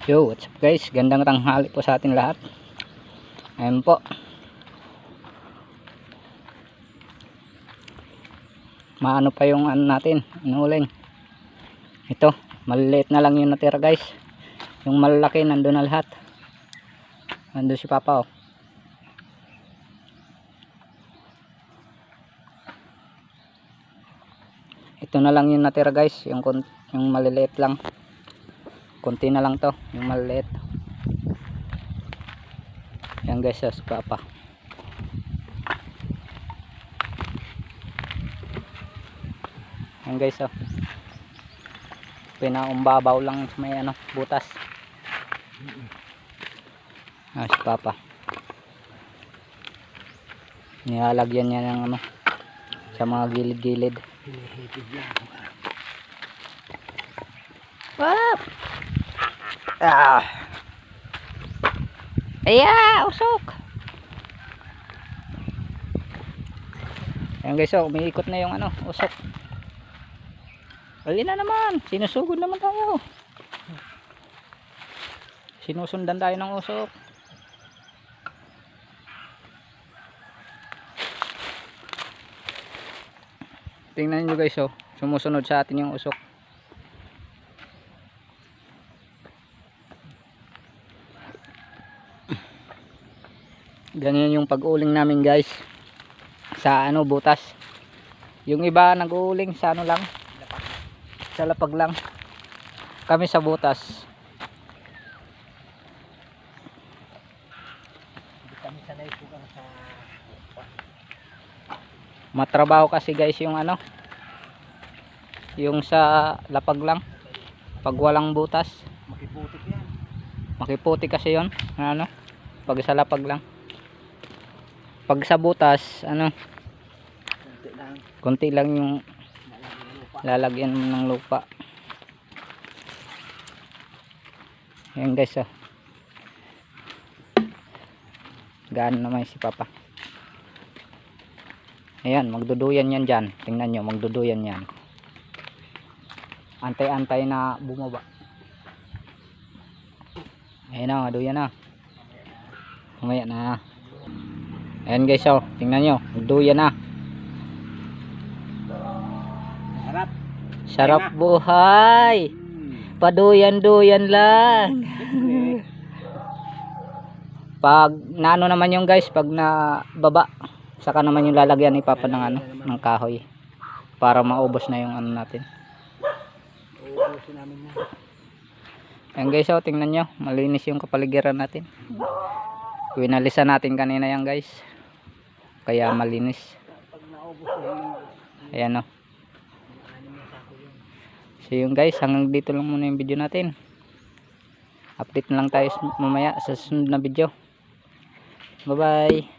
Yo, what's up guys? Gandang tanghali po sa atin lahat. Ayun po. Maano pa yung ano natin, inuling. Ito, maliliit na lang yung natira guys. Yung malalaki nandun na lahat. Nandun si Papa oh. Ito na lang yung natira guys, yung maliliit lang. Kunti na lang to, yung maliliit. Yan guys, si Papa. Yan guys oh. Pinaumbabaw lang sa may ano, butas. Si Papa. Nilalagyan niya ng ano, sa mga gilid-gilid. Wap! Usok! Ayan guys, oh, umiikot na yung ano, usok. Bali na naman, sinusugod naman tayo. Sinusundan tayo ng usok. Tingnan nyo guys, oh, sumusunod sa atin yung usok. Ganyan yung pag-uling namin guys, sa ano, butas. Yung iba nag-uuling sa ano lang, sa lapag lang. Kami sa butas. Hindi kami sanay pugang sa matrabaho kasi guys yung ano, yung sa lapag lang. Pag walang butas, makiputik yan. Makiputik kasi yun, ano, pag sa lapag lang. Pag sa butas, ano, konti lang yung lalagyan mo ng lupa. Ayan guys, oh. Gaan naman si Papa. Ayan, magduduyan yan dyan. Tingnan nyo, magduduyan yan. Antay-antay na bumaba. Ayan na, maduyan na. Mamaya na. Ayan guys, oh, tingnan nyo, magduyan na. Sarap. Sarap buhay. Paduyan-duyan lang. Pag naano naman yung guys, pag na baba, saka naman yung lalagyan ni Papa ng ano, ng kahoy para maubos na yung ano natin. Uubusin namin na. Ayan guys, oh, tingnan nyo, malinis yung kapaligiran natin. Winalisan natin kanina yan guys, kaya malinis. Ayan oh. So yun guys, hanggang dito lang muna yung video natin. Update na lang tayo mamaya sa susunod na video. Bye bye.